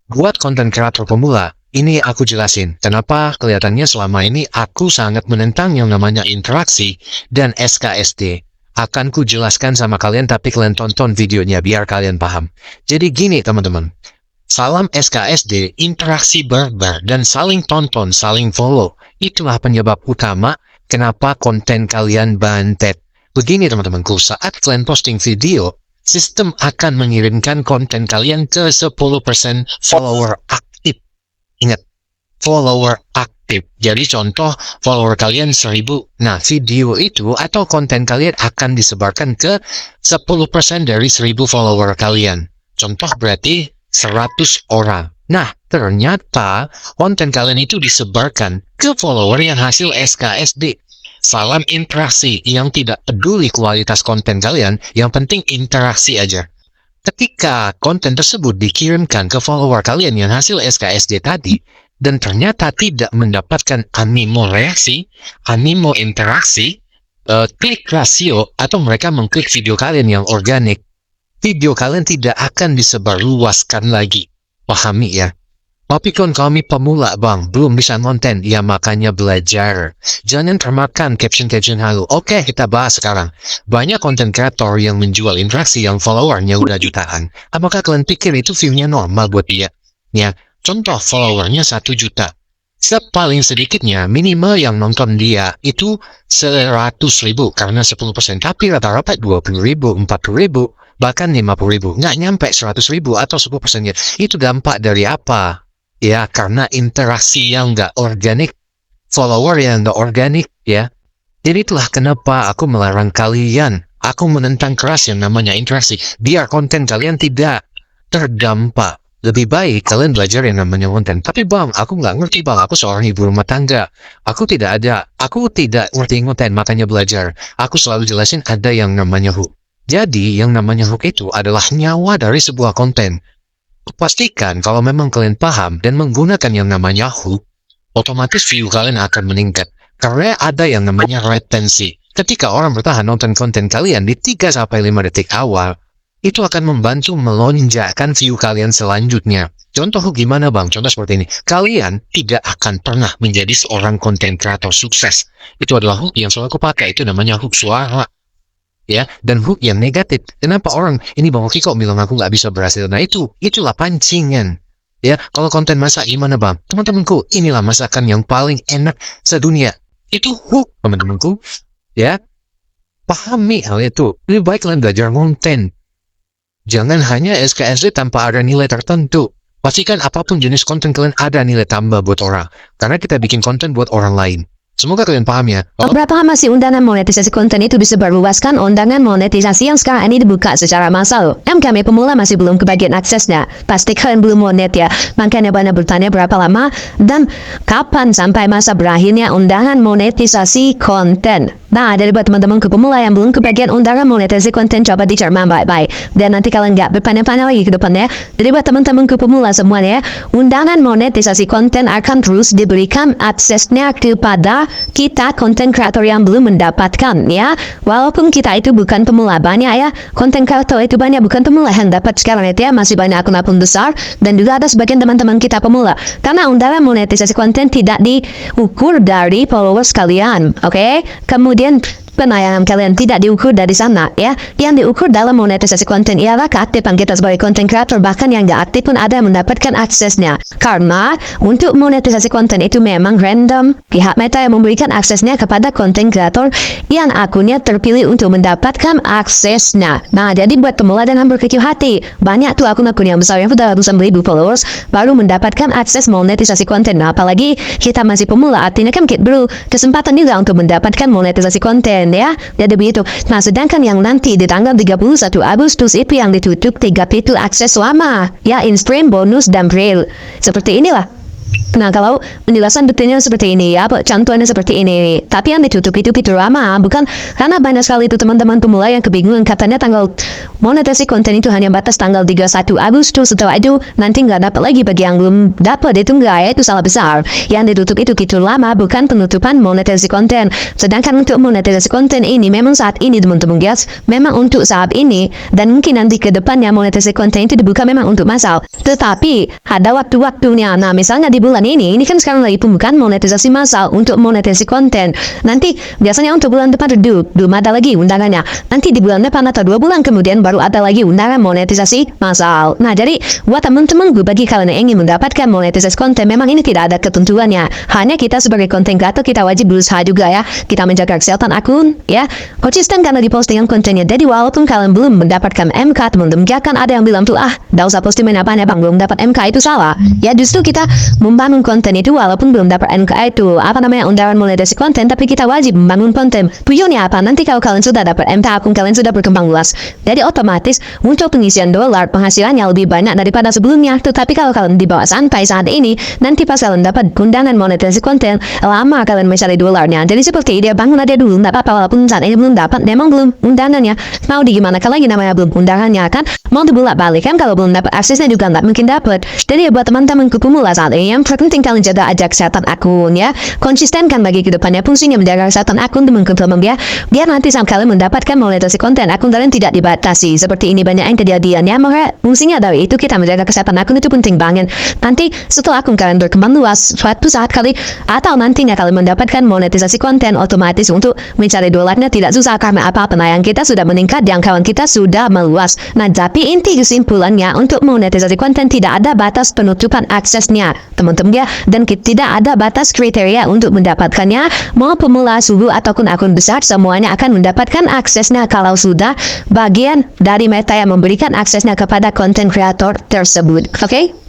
Buat konten kreator pemula, ini aku jelasin kenapa kelihatannya selama ini aku sangat menentang yang namanya interaksi dan SKSD. Akan ku jelaskan sama kalian tapi kalian tonton videonya biar kalian paham. Jadi gini teman-teman, salam SKSD, interaksi barbar dan saling tonton, saling follow. Itulah penyebab utama kenapa konten kalian bantet. Begini teman-temanku, saat kalian posting video, sistem akan mengirimkan konten kalian ke 10% follower aktif. Ingat, follower aktif. Jadi contoh, follower kalian 1000. Nah, video itu atau konten kalian akan disebarkan ke 10% dari 1000 follower kalian. Contoh berarti 100 orang. Nah, ternyata konten kalian itu disebarkan ke follower yang hasil SKSD. Salam interaksi yang tidak peduli kualitas konten kalian, yang penting interaksi aja. Ketika konten tersebut dikirimkan ke follower kalian yang hasil SKSD tadi, dan ternyata tidak mendapatkan animo reaksi, animo interaksi, klik rasio, atau mereka mengklik video kalian yang organik, video kalian tidak akan disebarluaskan lagi. Pahami ya? Tapi kan kami pemula bang, belum bisa konten, ya makanya belajar. Jangan termakan caption-caption halu. Oke, kita bahas sekarang. Banyak konten kreator yang menjual interaksi yang followernya udah jutaan. Apakah kalian pikir itu view-nya normal buat dia? Ya, contoh followernya 1 juta. Paling sedikitnya, minimal yang nonton dia itu 100.000 karena 10%. Tapi rata-rata 20.000, 40.000, bahkan 50.000. Nggak nyampe 100.000 atau 10%-nya. Itu dampak dari apa? Ya, karena interaksi yang nggak organik, follower yang nggak organik, ya. Jadi itulah kenapa aku melarang kalian. Aku menentang keras yang namanya interaksi, biar konten kalian tidak terdampak. Lebih baik kalian belajar yang namanya konten. Tapi bang, aku nggak ngerti bang, aku seorang ibu rumah tangga. Aku tidak ngerti konten, makanya belajar. Aku selalu jelasin ada yang namanya hook. Jadi, yang namanya hook itu adalah nyawa dari sebuah konten. Pastikan kalau memang kalian paham dan menggunakan yang namanya hook, otomatis view kalian akan meningkat. Karena ada yang namanya retensi. Ketika orang bertahan nonton konten kalian di 3-5 detik awal, itu akan membantu melonjakkan view kalian selanjutnya. Contoh hook gimana bang? Contoh seperti ini. Kalian tidak akan pernah menjadi seorang konten kreator sukses. Itu adalah hook yang selalu aku pakai. Itu namanya hook suara. Ya, dan hook yang negatif. Kenapa orang ini bang Oki kok bilang aku nggak bisa berhasil? Nah itulah pancingan. Ya, kalau konten masak gimana bang? Teman-temanku, inilah masakan yang paling enak sedunia. Itu hook, teman-temanku. Ya, pahami hal itu. Lebih baik kalian belajar konten. Jangan hanya SKSD tanpa ada nilai tertentu. Pastikan apapun jenis konten kalian ada nilai tambah buat orang. Karena kita bikin konten buat orang lain. Semoga kalian paham ya. Berapa lama sih undangan monetisasi konten itu disebarluaskan? Undangan monetisasi yang sekarang ini dibuka secara massal. Kami pemula masih belum kebagian aksesnya. Pasti kalian belum monet ya. Makanya banyak bertanya berapa lama dan kapan sampai masa berakhirnya undangan monetisasi konten. Nah, dari buat teman-teman pemula yang belum kebagian undangan monetisasi konten, coba dicermati baik-baik. Dan nanti kalian nggak berpanjang-panjang lagi ke depannya. Jadi buat teman-teman pemula semuanya, undangan monetisasi konten akan terus diberikan aksesnya kepada kita konten kreator yang belum mendapatkan ya. Walaupun kita itu bukan pemula banyak ya, konten kreator itu banyak bukan pemula yang dapat sekarang itu ya, masih banyak akun-akun besar dan juga ada sebagian teman-teman kita pemula. Karena undangan monetisasi konten tidak diukur dari followers kalian, oke? Kemudian penayangan kalian tidak diukur dari sana ya. Yang diukur dalam monetisasi konten ialah keaktifan kita sebagai konten kreator, bahkan yang nggak aktif pun ada yang mendapatkan aksesnya. Karena untuk monetisasi konten itu memang random. Pihak Meta yang memberikan aksesnya kepada konten kreator yang akunnya terpilih untuk mendapatkan aksesnya. Nah, jadi buat pemula dan berkecil hati, banyak tuh akun-akun yang besar yang sudah ratusan ribu followers baru mendapatkan akses monetisasi konten. Nah, apalagi kita masih pemula, artinya kan kita perlu kesempatan juga untuk mendapatkan monetisasi konten ya. Jadi begitu. Nah, sedangkan yang nanti di tanggal 31 Agustus itu yang ditutup 3 pintu akses lama ya, in-stream, bonus, dan braille. Seperti inilah. Nah, kalau penjelasan detailnya seperti ini ya, contohnya seperti ini. Tapi yang ditutup itu fitur lama, bukan karena banyak sekali itu teman-teman pemula yang kebingungan katanya tanggal monetasi konten itu hanya batas tanggal 31 Agustus. Setelah itu nanti nggak dapat lagi bagi yang belum dapat, itu nggak ya, itu salah besar. Yang ditutup itu fitur lama, bukan penutupan monetasi konten. Sedangkan untuk monetasi konten ini memang saat ini teman-teman guys, memang untuk saat ini dan mungkin nanti ke depannya monetasi konten itu dibuka memang untuk masal. Tetapi ada waktu-waktunya. Nah, misalnya di bulan ini kan sekarang lagi pembukaan monetisasi massal untuk monetisasi konten. Nanti biasanya untuk bulan depan belum ada lagi undangannya. Nanti di bulan depan atau 2 bulan kemudian baru ada lagi undangan monetisasi massal. Nah, jadi buat teman-teman gue, bagi kalian yang ingin mendapatkan monetisasi konten, memang ini tidak ada ketentuannya. Hanya kita sebagai konten kreator kita wajib berusaha juga ya. Kita menjaga kesehatan akun ya. Konsisten karena di postingan kontennya. Jadi walaupun kalian belum mendapatkan MK, teman-teman, kan ada yang bilang tuh dah usah postingan apanya bang, belum dapat MK, itu salah. Ya justru kita membangun konten itu walaupun belum dapat MK itu undangan monetisasi konten, tapi kita wajib membangun konten. Tujuannya apa? Nanti kalau kalian sudah dapat MK, akun kalian sudah berkembang luas. Jadi otomatis untuk pengisian dolar penghasilannya lebih banyak daripada sebelumnya. Tetapi kalau kalian dibawa santai saat ini, nanti pas kalian dapat undangan monetisasi konten, lama kalian mencari dolarnya. Jadi seperti dia bangun aja dulu, nggak apa-apa walaupun saat ini belum dapat, memang belum undangannya. Mau di gimana kan lagi namanya belum undangannya kan? Mau dibulak balik kan, kalau belum dapat aksesnya juga nggak mungkin dapat. Jadi ya buat teman-teman pemula saat ini, yang terpenting kalian jaga aja kesehatan akun ya. Konsistenkan bagi kedepannya fungsinya menjaga kesehatan akun teman-teman ya. Biar nanti saat kalian mendapatkan monetisasi konten, akun kalian tidak dibatasi. Seperti ini banyak yang kejadian ya. Maka fungsinya dari itu kita menjaga kesehatan akun itu penting banget. Nanti setelah akun kalian berkembang luas, suatu saat atau nantinya kalian mendapatkan monetisasi konten, otomatis untuk mencari dolarnya tidak susah karena apa, penayangan kita sudah meningkat, jangkauan kita sudah meluas. Nah, tapi inti kesimpulannya untuk monetisasi konten tidak ada batas penutupan aksesnya teman-teman ya, dan tidak ada batas kriteria untuk mendapatkannya. Mau pemula, suhu ataupun akun besar, semuanya akan mendapatkan aksesnya kalau sudah bagian dari Meta yang memberikan aksesnya kepada konten kreator tersebut. Oke?